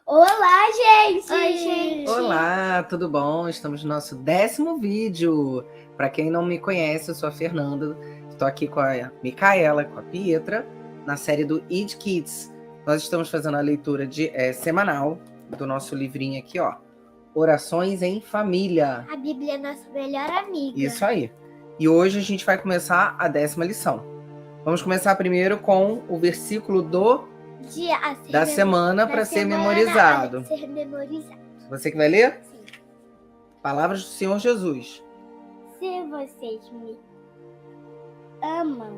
Olá, gente! Oi, gente! Olá, tudo bom? Estamos no nosso 10º vídeo. Para quem não me conhece, eu sou a Fernanda. Estou aqui com a Micaela, com a Pietra, na série do Eat Kids. Nós estamos fazendo a leitura semanal do nosso livrinho aqui, ó. Orações em Família. A Bíblia é nossa melhor amiga. Isso aí. E hoje a gente vai começar a 10ª lição. Vamos começar primeiro com o versículo da semana para ser memorizado. Você que vai ler? Sim. Palavras do Senhor Jesus. Se vocês me amam,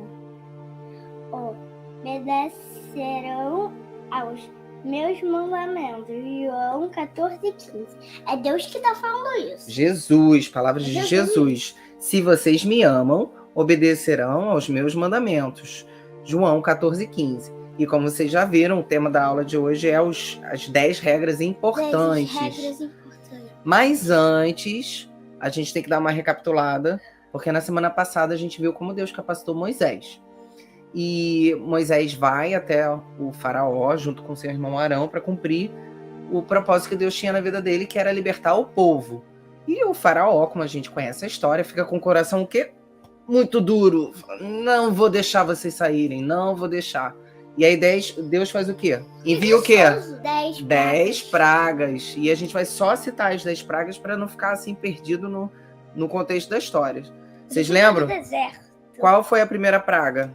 obedecerão aos meus mandamentos. João 14:15. É Deus que está falando isso. Jesus, palavras de Jesus. Se vocês me amam, obedecerão aos meus mandamentos. João 14:15. E como vocês já viram, o tema da aula de hoje é as 10 regras importantes. Mas antes, a gente tem que dar uma recapitulada, porque na semana passada a gente viu como Deus capacitou Moisés. E Moisés vai até o faraó, junto com seu irmão Arão, para cumprir o propósito que Deus tinha na vida dele, que era libertar o povo. E o faraó, como a gente conhece a história, fica com o coração o quê? Muito duro. Não vou deixar vocês saírem, não vou deixar. E aí Deus faz o quê? Envia o quê? 10 pragas. E a gente vai só citar as 10 pragas para não ficar assim perdido no contexto da história. Vocês lembram? Qual foi a primeira praga?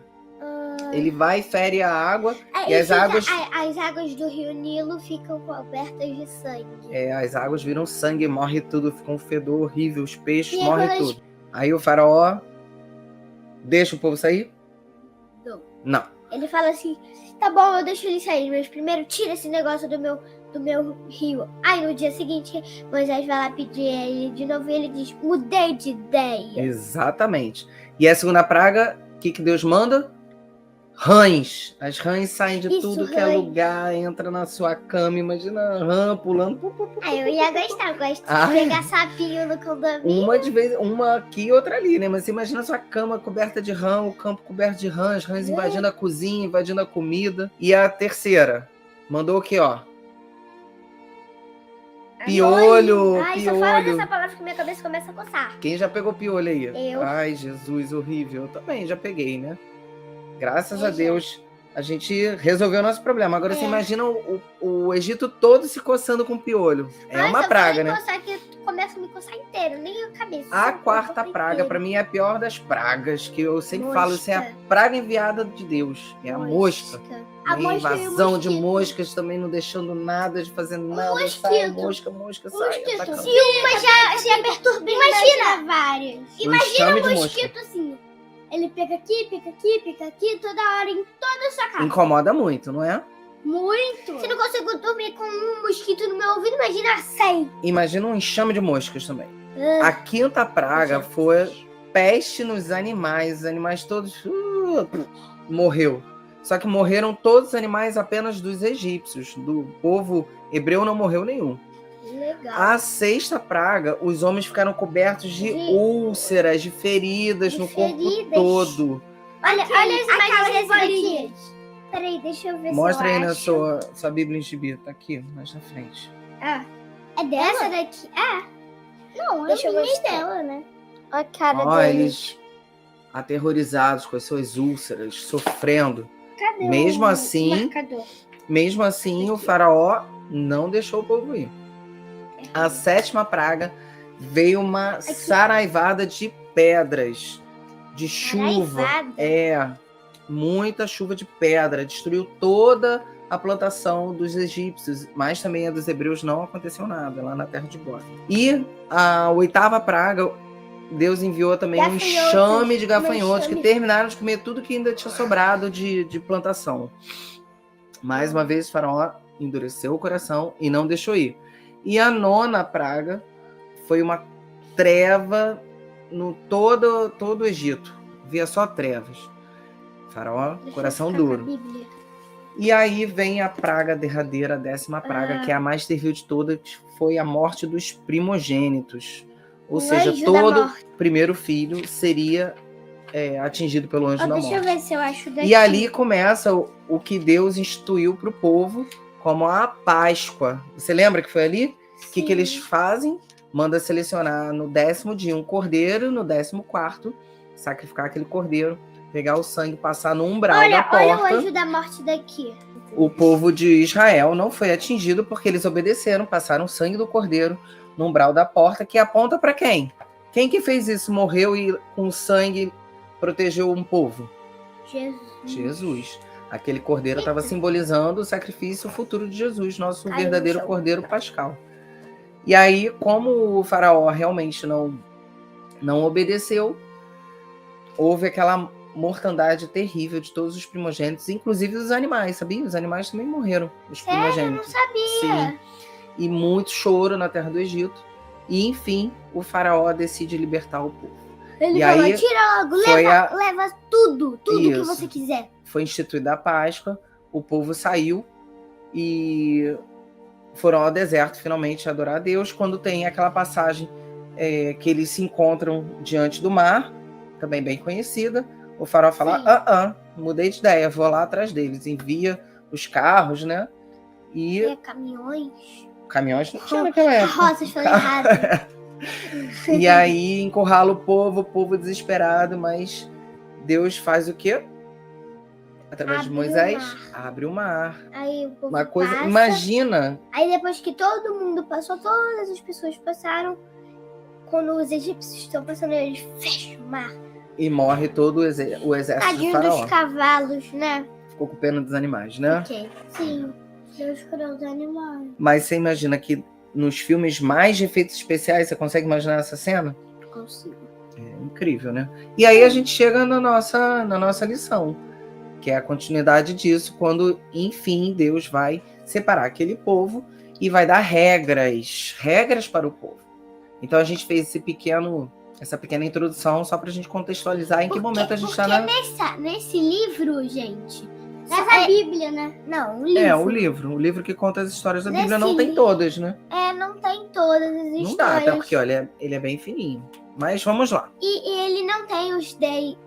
Ele vai e fere a água e as águas... As águas do rio Nilo ficam cobertas de sangue. As águas viram sangue, morre tudo, fica um fedor horrível, os peixes, morre tudo. Aí o faraó deixa o povo sair? Não. Ele fala assim, tá bom, eu deixo eles sair, mas primeiro tira esse negócio do meu rio. Aí no dia seguinte, Moisés vai lá pedir ele de novo e ele diz, mudei de ideia. Exatamente. E a segunda praga, o que Deus manda? Rãs. As rãs saem de tudo que é lugar, entra na sua cama, imagina a rã pulando. Eu ia gostar, gosto de pegar sapinho no condomínio. Uma aqui e outra ali, né? Mas você imagina a sua cama coberta de rã, o campo coberto de rãs, as rãs invadindo a cozinha, invadindo a comida. E a terceira, mandou o quê, ó? Piolho. Só fala dessa palavra que minha cabeça começa a coçar. Quem já pegou piolho aí? Eu. Ai, Jesus, horrível. Eu também já peguei, né? Graças a Deus, a gente resolveu o nosso problema. Agora você imagina o Egito todo se coçando com piolho. É uma praga, né? Começa a me coçar inteiro, nem a cabeça. A quarta praga, pra mim, é a pior das pragas, que eu sempre falo, isso é a praga enviada de Deus. É a mosca. A invasão de moscas também não deixando nada de fazer nada. Sai mosca, sai. Se uma já perturba, imagina várias. Imagina um mosquito assim. Ele pica aqui, toda hora, em toda a sua casa. Incomoda muito, não é? Muito. Se não consigo dormir com um mosquito no meu ouvido, imagina 100. Imagina um enxame de moscas também. A quinta praga foi peste nos animais. Os animais todos morreu. Só que morreram todos os animais apenas dos egípcios. Do povo hebreu não morreu nenhum. Legal. A sexta praga, os homens ficaram cobertos de úlceras, de feridas no corpo todo. Olha as imagens bolinhas. Peraí, deixa eu ver. Mostra aí na sua Bíblia em gibi. Tá aqui, mais na frente. É dela? Essa daqui? Não, deixa eu ver dela, né? Olha a cara deles. Aterrorizados com as suas úlceras, sofrendo. Cadê mesmo assim, marcador? Mesmo assim, o faraó não deixou o povo ir. A sétima praga veio uma saraivada de pedras, de chuva. Muita chuva de pedra. Destruiu toda a plantação dos egípcios, mas também a dos hebreus não aconteceu nada lá na terra de Gósen. E a oitava praga, Deus enviou também um enxame de gafanhotos que terminaram de comer tudo que ainda tinha sobrado de plantação. Mais uma vez, o faraó endureceu o coração e não deixou ir. E a nona praga foi uma treva no todo o Egito. Via só trevas. Faraó, coração duro. E aí vem a praga derradeira, a 10ª praga, que é a mais terrível de todas, que foi a morte dos primogênitos. Ou seja, todo primeiro filho seria atingido pelo anjo da Deixa eu morte. ver se eu acho daqui. E ali começa o que Deus instituiu para o povo como a Páscoa. Você lembra que foi ali? O que eles fazem? Manda selecionar no 10º dia um cordeiro, no 14º sacrificar aquele cordeiro, pegar o sangue, passar no umbral da porta. Olha o anjo da morte daqui. O povo de Israel não foi atingido porque eles obedeceram, passaram o sangue do cordeiro no umbral da porta, que aponta para quem? Quem que fez isso? Morreu e com sangue protegeu um povo? Jesus. Aquele cordeiro estava simbolizando o sacrifício futuro de Jesus, nosso verdadeiro cordeiro pascal. E aí, como o faraó realmente não obedeceu, houve aquela mortandade terrível de todos os primogênitos, inclusive os animais, sabia? Os animais também morreram, os primogênitos. Eu não sabia. Sim. E muito choro na terra do Egito. E, enfim, o faraó decide libertar o povo. Ele falou, aí, tira logo, leva tudo que você quiser. Foi instituída a Páscoa, o povo saiu e foram ao deserto finalmente adorar a Deus, quando tem aquela passagem que eles se encontram diante do mar, também bem conhecida. O faraó fala, mudei de ideia, vou lá atrás deles. Envia os carros, né? E caminhões. Caminhões não tinha naquela época. Carroças, falei errado. E aí encurrala o povo desesperado, mas Deus faz o quê? Através de Moisés, abre o mar. Aí o povo uma coisa, passa. Imagina. Aí depois que todo mundo passou, todas as pessoas passaram, quando os egípcios estão passando, eles fecham o mar. E morre todo o exército Tadinho do faraó. dos cavalos, né? Ficou com pena dos animais, né? Ok, sim. Deus criou os animais. Mas você imagina que nos filmes mais de efeitos especiais, você consegue imaginar essa cena? Consigo. É incrível, né? E aí a gente chega na nossa lição, que é a continuidade disso, quando, enfim, Deus vai separar aquele povo e vai dar regras para o povo. Então a gente fez essa pequena introdução só para a gente contextualizar em que momento a gente está nesse livro, gente. Nessa Bíblia, né? Não, o livro. O livro que conta as histórias da Bíblia não tem todas, né? Não tem todas as histórias. Não dá, até porque, olha, ele é bem fininho. Mas vamos lá. E ele não tem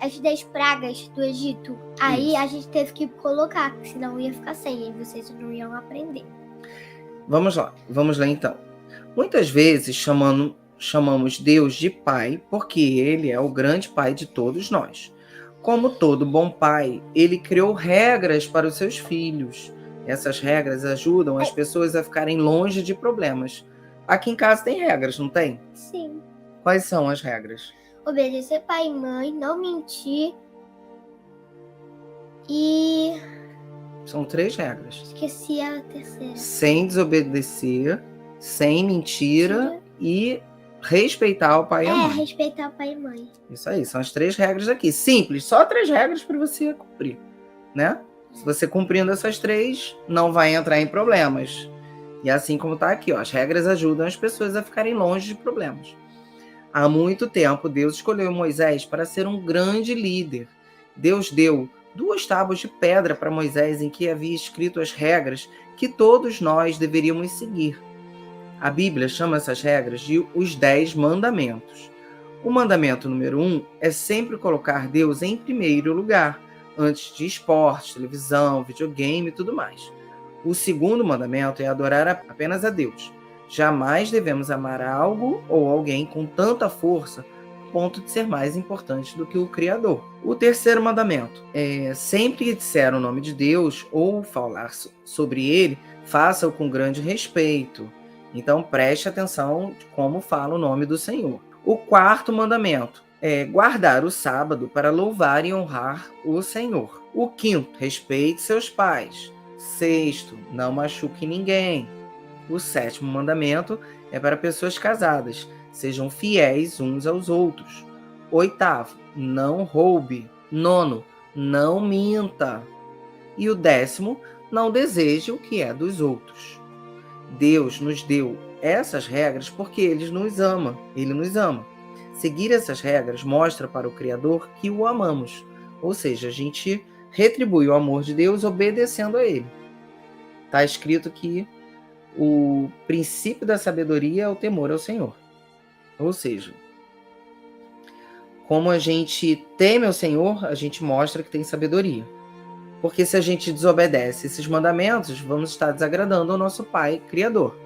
as 10 pragas do Egito. Aí a gente teve que colocar, senão ia ficar sem, e vocês não iam aprender. Vamos lá então. Muitas vezes chamamos Deus de Pai porque Ele é o grande Pai de todos nós. Como todo bom pai, Ele criou regras para os seus filhos. Essas regras ajudam as pessoas a ficarem longe de problemas. Aqui em casa tem regras, não tem? Sim. Quais são as regras? Obedecer pai e mãe, não mentir e... São 3 regras. Esqueci a terceira. Sem desobedecer, sem mentira e respeitar o pai e a mãe. Respeitar o pai e mãe. Isso aí, são as 3 regras aqui. Simples, só 3 regras para você cumprir, né? Se você cumprindo essas 3, não vai entrar em problemas. E assim como está aqui, ó, as regras ajudam as pessoas a ficarem longe de problemas. Há muito tempo, Deus escolheu Moisés para ser um grande líder. Deus deu 2 tábuas de pedra para Moisés em que havia escrito as regras que todos nós deveríamos seguir. A Bíblia chama essas regras de os 10 mandamentos. O mandamento número 1 é sempre colocar Deus em primeiro lugar, antes de esporte, televisão, videogame e tudo mais. O segundo mandamento é adorar apenas a Deus. Jamais devemos amar algo ou alguém com tanta força a ponto de ser mais importante do que o Criador. O terceiro mandamento é sempre que disser o nome de Deus ou falar sobre ele, faça-o com grande respeito. Então preste atenção de como fala o nome do Senhor. O quarto mandamento é guardar o sábado para louvar e honrar o Senhor. O quinto, respeite seus pais. Sexto, não machuque ninguém. O sétimo mandamento é para pessoas casadas. Sejam fiéis uns aos outros. Oitavo, não roube. Nono, não minta. E o 10º, não deseje o que é dos outros. Deus nos deu essas regras porque Ele nos ama. Seguir essas regras mostra para o Criador que o amamos. Ou seja, a gente retribui o amor de Deus obedecendo a Ele. Está escrito que o princípio da sabedoria é o temor ao Senhor. Ou seja, como a gente teme ao Senhor, a gente mostra que tem sabedoria. Porque se a gente desobedece esses mandamentos, vamos estar desagradando ao nosso Pai Criador.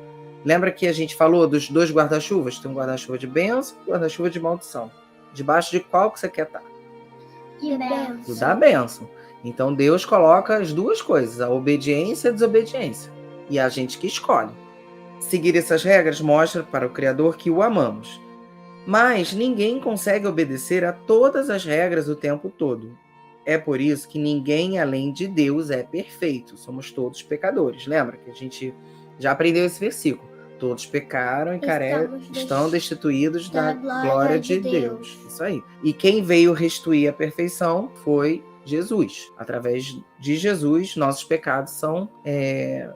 Lembra que a gente falou dos 2 guarda-chuvas? Tem um guarda-chuva de bênção e um guarda-chuva de maldição. Debaixo de qual que você quer estar? Que benção. Do da bênção. Então Deus coloca as 2 coisas, a obediência e a desobediência. E é a gente que escolhe. Seguir essas regras mostra para o Criador que o amamos. Mas ninguém consegue obedecer a todas as regras o tempo todo. É por isso que ninguém além de Deus é perfeito. Somos todos pecadores. Lembra que a gente já aprendeu esse versículo? Todos pecaram e estão destituídos da glória de Deus. Isso aí. E quem veio restituir a perfeição foi Jesus. Através de Jesus, nossos pecados são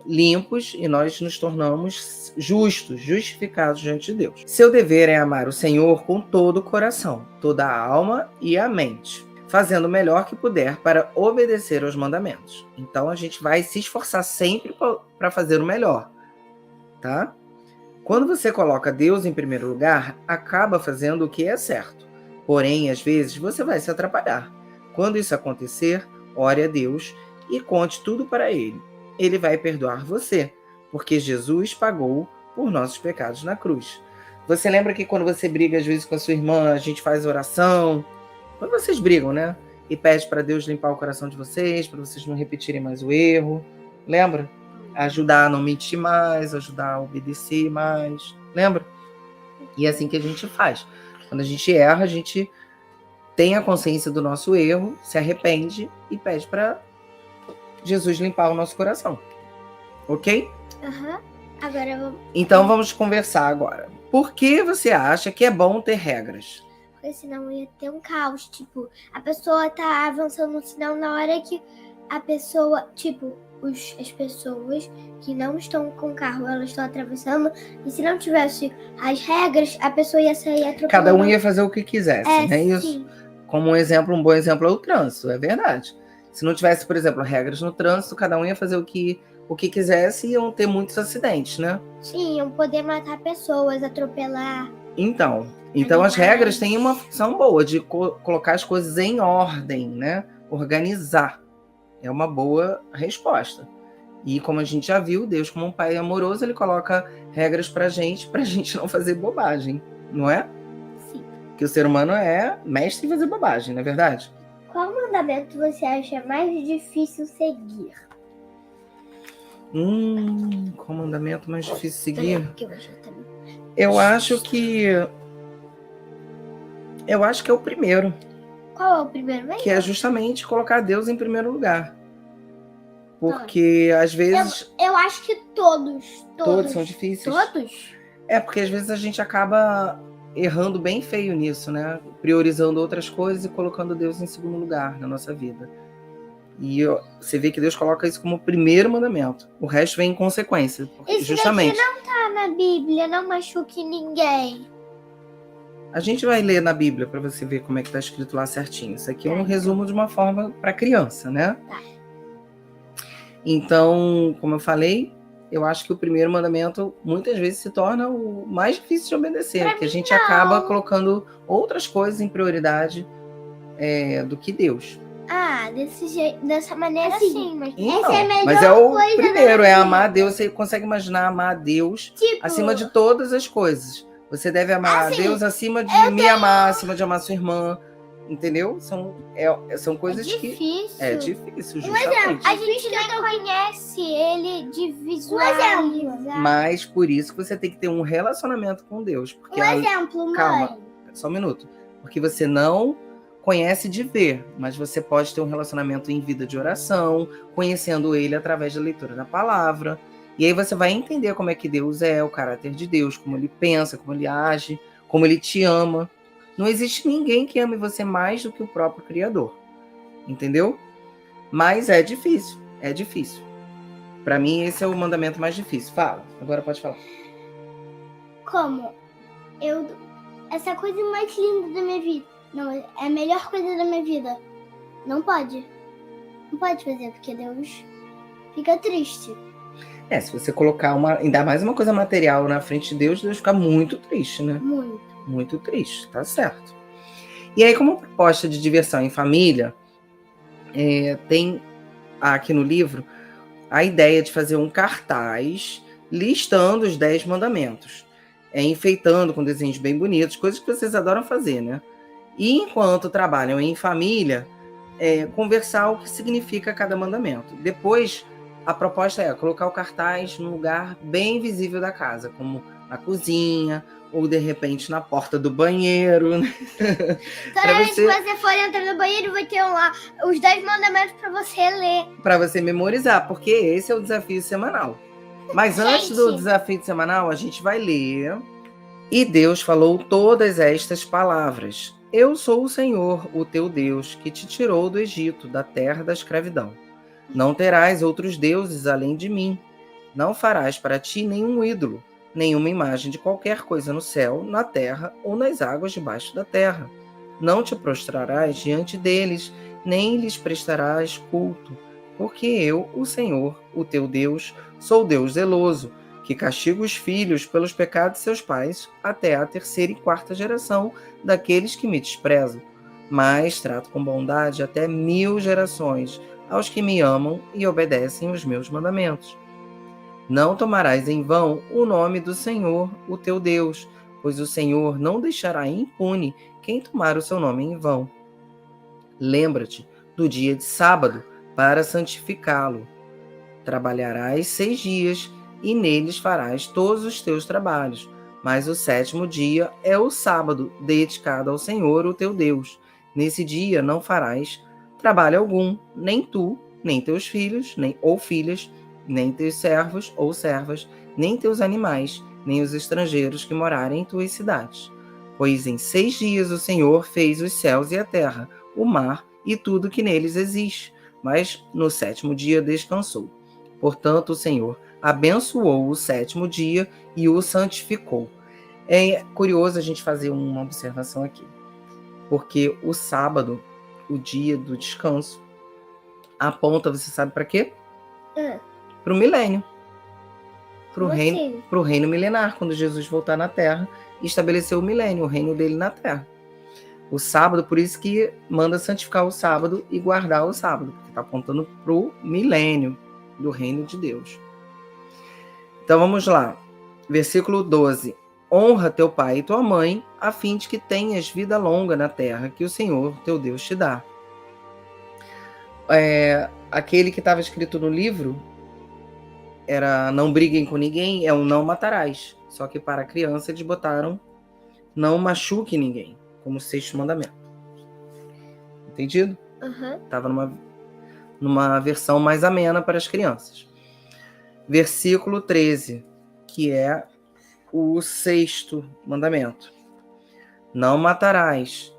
limpos e nós nos tornamos justos, justificados diante de Deus. Seu dever é amar o Senhor com todo o coração, toda a alma e a mente, fazendo o melhor que puder para obedecer aos mandamentos. Então a gente vai se esforçar sempre para fazer o melhor, tá? Quando você coloca Deus em primeiro lugar, acaba fazendo o que é certo. Porém, às vezes, você vai se atrapalhar. Quando isso acontecer, ore a Deus e conte tudo para Ele. Ele vai perdoar você, porque Jesus pagou por nossos pecados na cruz. Você lembra que quando você briga às vezes com a sua irmã, a gente faz oração? Quando vocês brigam, né? E pede para Deus limpar o coração de vocês, para vocês não repetirem mais o erro. Lembra? Ajudar a não mentir mais, ajudar a obedecer mais. Lembra? E é assim que a gente faz. Quando a gente erra, a gente tem a consciência do nosso erro, se arrepende e pede para Jesus limpar o nosso coração. Ok? Agora vamos... Então vamos conversar agora. Por que você acha que é bom ter regras? Porque senão ia ter um caos. Tipo, a pessoa tá avançando no sinal na hora que a pessoa... Tipo, as pessoas que não estão com o carro, elas estão atravessando. E se não tivesse as regras, a pessoa ia sair atropelando. Cada um ia fazer o que quisesse, né? Sim. Isso. Como um bom exemplo é o trânsito, é verdade. Se não tivesse, por exemplo, regras no trânsito, cada um ia fazer o que quisesse e iam ter muitos acidentes, né? Sim, iam poder matar pessoas, atropelar. Então as regras têm uma função boa de colocar as coisas em ordem, né? Organizar. É uma boa resposta. E como a gente já viu, Deus, como um pai amoroso, ele coloca regras pra gente não fazer bobagem, não é? Sim. Que o ser humano é mestre em fazer bobagem, não é verdade? Qual mandamento você acha mais difícil seguir? Qual mandamento mais difícil seguir? Eu acho que é o primeiro. Qual é o primeiro mesmo? Que é justamente colocar Deus em primeiro lugar. Porque às vezes... Eu acho que todos. Todos são difíceis? Todos? É, porque às vezes a gente acaba errando bem feio nisso, né? Priorizando outras coisas e colocando Deus em segundo lugar na nossa vida. E você vê que Deus coloca isso como o primeiro mandamento. O resto vem em consequência. Isso justamente. Daqui não tá na Bíblia, não machuque ninguém. A gente vai ler na Bíblia para você ver como é que tá escrito lá certinho. Isso aqui é um resumo de uma forma para criança, né? Tá. Então, como eu falei, eu acho que o primeiro mandamento muitas vezes se torna o mais difícil de obedecer, porque a gente acaba colocando outras coisas em prioridade do que Deus. Desse jeito, dessa maneira sim, mas então, essa é a melhor mas é o coisa primeiro, é amar a Deus. Você consegue imaginar amar a Deus acima de todas as coisas. Você deve amar a Deus acima de amar, acima de amar sua irmã. Entendeu? São coisas que... É difícil, justamente. Um exemplo, a gente nem conhece ele de visualizar. Mas por isso que você tem que ter um relacionamento com Deus. Porque exemplo, mãe. Calma, só um minuto. Porque você não conhece de ver, mas você pode ter um relacionamento em vida de oração, conhecendo ele através da leitura da palavra. E aí você vai entender como é que Deus é, o caráter de Deus, como ele pensa, como ele age, como ele te ama. Não existe ninguém que ame você mais do que o próprio Criador. Entendeu? Mas é difícil. É difícil. Para mim, esse é o mandamento mais difícil. Fala. Agora pode falar. Como? Essa coisa mais linda da minha vida. Não, é a melhor coisa da minha vida. Não pode. Não pode fazer, porque Deus fica triste. Se você colocar ainda mais uma coisa material na frente de Deus, Deus fica muito triste, né? Muito. Muito triste, tá certo. E aí, como proposta de diversão em família, tem aqui no livro a ideia de fazer um cartaz listando os 10 mandamentos, enfeitando com desenhos bem bonitos, coisas que vocês adoram fazer, né? E enquanto trabalham em família, conversar o que significa cada mandamento. Depois, a proposta é colocar o cartaz num lugar bem visível da casa, como na cozinha, ou de repente na porta do banheiro. Né? Toda vez que você for entrar no banheiro, vai ter lá os 10 mandamentos para você ler. Para você memorizar, porque esse é o desafio semanal. Mas antes do desafio semanal, a gente vai ler. E Deus falou todas estas palavras. Eu sou o Senhor, o teu Deus, que te tirou do Egito, da terra da escravidão. Não terás outros deuses além de mim. Não farás para ti nenhum ídolo, nenhuma imagem de qualquer coisa no céu, na terra ou nas águas debaixo da terra. Não te prostrarás diante deles, nem lhes prestarás culto, porque eu, o Senhor, o teu Deus, sou Deus zeloso, que castiga os filhos pelos pecados de seus pais até a 3ª e 4ª geração daqueles que me desprezam. Mas trato com bondade até 1000 gerações aos que me amam e obedecem os meus mandamentos. Não tomarás em vão o nome do Senhor, o teu Deus, pois o Senhor não deixará impune quem tomar o seu nome em vão. Lembra-te do dia de sábado para santificá-lo. Trabalharás 6 dias e neles farás todos os teus trabalhos. Mas o 7º dia é o sábado, dedicado ao Senhor, o teu Deus. Nesse dia não farás trabalho algum, nem tu, nem teus filhos, nem ou filhas, nem teus servos ou servas, nem teus animais, nem os estrangeiros que morarem em tuas cidades. Pois em 6 dias o Senhor fez os céus e a terra, o mar e tudo que neles existe. Mas no 7º dia descansou. Portanto, o Senhor abençoou o 7º dia e o santificou. É curioso a gente fazer uma observação aqui, porque o sábado, o dia do descanso, aponta, você sabe para quê? Para o milênio, para o reino milenar, quando Jesus voltar na Terra e estabelecer o milênio, o reino dele na Terra. O sábado, por isso que manda santificar o sábado e guardar o sábado, porque está apontando para o milênio do reino de Deus. Então vamos lá, versículo 12. Honra teu pai e tua mãe, a fim de que tenhas vida longa na terra que o Senhor teu Deus te dá. Aquele que estava escrito no livro era não briguem com ninguém, é um não matarás. Só que para a criança eles botaram não machuque ninguém, como 6º mandamento. Entendido? Estava numa versão mais amena para as crianças. Versículo 13, que é o 6º mandamento. Não matarás,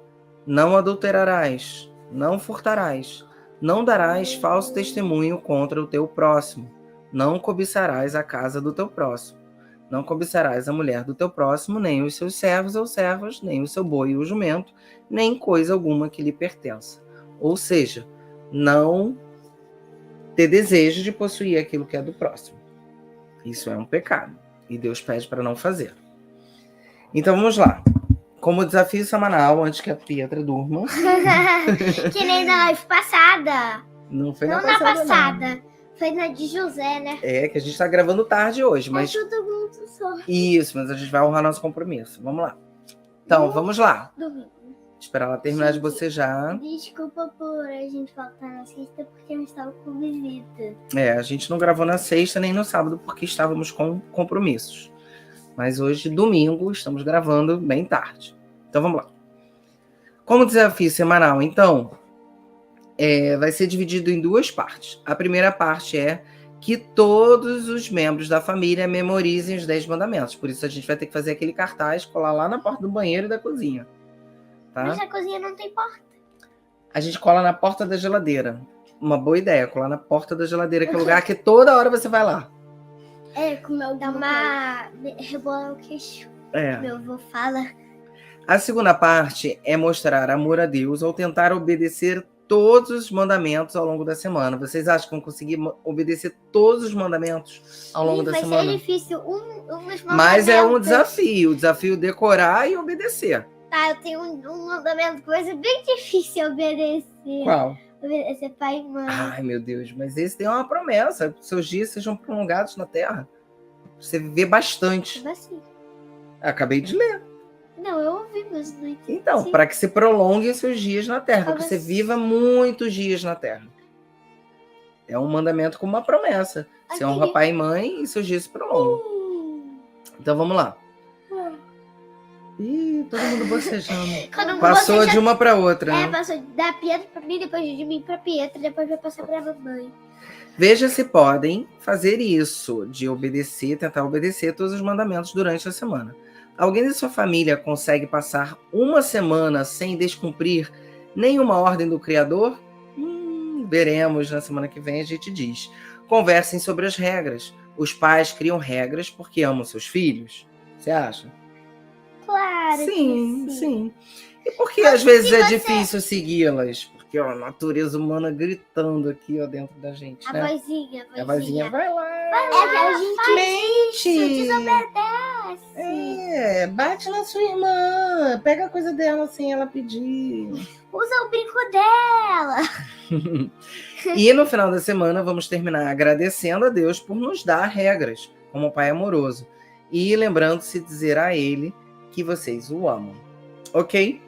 não adulterarás, não furtarás, não darás falso testemunho contra o teu próximo, não cobiçarás a casa do teu próximo, não cobiçarás a mulher do teu próximo, nem os seus servos ou servas, nem o seu boi ou jumento, nem coisa alguma que lhe pertença. Ou seja, não ter desejo de possuir aquilo que é do próximo. Isso é um pecado. E Deus pede para não fazer. Então vamos lá. Como desafio semanal, antes que a Pietra durma. Que nem na live passada. Não foi na passada. Não. Foi na de José, né? É, que a gente está gravando tarde hoje. Mas todo mundo sorte. Isso, mas a gente vai honrar nosso compromisso. Vamos lá. Então, vamos lá. Domingo. Esperar ela terminar de bocejar. Desculpa por a gente faltar na sexta, porque eu estava com visita. A gente não gravou na sexta nem no sábado, porque estávamos com compromissos. Mas hoje, domingo, estamos gravando bem tarde. Então, vamos lá. Como desafio semanal, então, vai ser dividido em 2 partes. A primeira parte é que todos os membros da família memorizem os 10 mandamentos. Por isso, a gente vai ter que fazer aquele cartaz, colar lá na porta do banheiro e da cozinha. Tá? Mas a cozinha não tem porta. A gente cola na porta da geladeira. Uma boa ideia, colar na porta da geladeira, que é o lugar que toda hora você vai lá. Dá uma... rebolar o queixo. Meu avô fala. A segunda parte é mostrar amor a Deus ao tentar obedecer todos os mandamentos ao longo da semana. Vocês acham que vão conseguir obedecer todos os mandamentos ao longo da semana? Vai ser difícil. Mas é um desafio. O desafio decorar e obedecer. tá, eu tenho um mandamento que vai ser bem difícil obedecer. Qual? Obedecer pai e mãe. Ai, meu Deus, mas esse tem uma promessa, que seus dias sejam prolongados na Terra. Você viver bastante. Como assim? Acabei de ler. Não, eu ouvi, mas não entendi. Então, para que se prolonguem seus dias na Terra, para que Como você assim? viva muitos dias na Terra. É um mandamento com uma promessa. Você honra pai e mãe e seus dias se prolongam. Então vamos lá. Ih, todo mundo bocejando. Quando Passou você já- de uma para outra. É, Né? passou da Pietra pra mim, depois de mim pra Pietra, depois vai passar pra mamãe. Veja se podem fazer isso, de obedecer, tentar obedecer todos os mandamentos durante a semana. Alguém da sua família consegue passar uma semana sem descumprir nenhuma ordem do Criador? Veremos na semana que vem, a gente diz. Conversem sobre as regras. Os pais criam regras porque amam seus filhos. Você acha? Claro Sim, que sim. sim. E por que às vezes é difícil segui-las? Porque ó, a natureza humana gritando aqui ó, dentro da gente, A né? vozinha, A vozinha, vai lá. É que a gente Mente. desobedece. É, bate na sua irmã. Pega a coisa dela sem ela pedir. Usa o brinco dela. E no final da semana vamos terminar agradecendo a Deus por nos dar regras, como Pai amoroso. E lembrando-se de dizer a Ele que vocês o amam. Ok?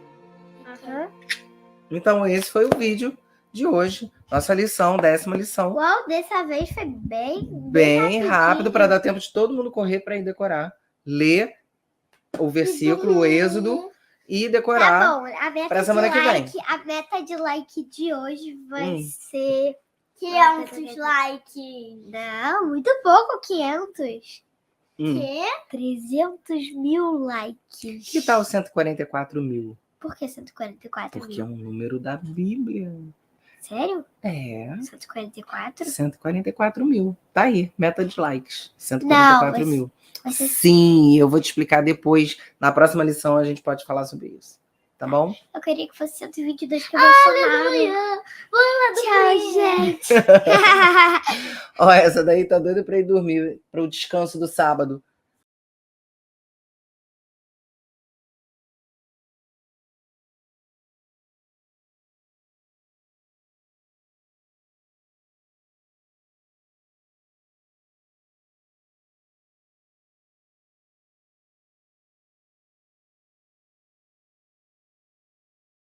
Então esse foi o vídeo de hoje. Nossa lição, 10ª lição. Uau, dessa vez foi bem Bem rápido rapidinho. para dar tempo de todo mundo correr para ir decorar. Ler o versículo, o Êxodo e decorar. Tá bom, a meta pra semana que vem. A meta de like de hoje vai ser 500 likes. Não, muito pouco, 500. Quê? 300 mil likes. Que tal 144 mil? Por que 144 Porque é mil? um número da Bíblia. Sério? É, 144? 144 mil. Tá aí, meta de likes. 144 Não, mil. Vai ser... Sim, eu vou te explicar depois. Na próxima lição a gente pode falar sobre isso. Tá bom? Eu queria que fosse 122 que eu vou somar. Tchau, gente. Ó, essa daí tá doida pra ir dormir, pro descanso do sábado.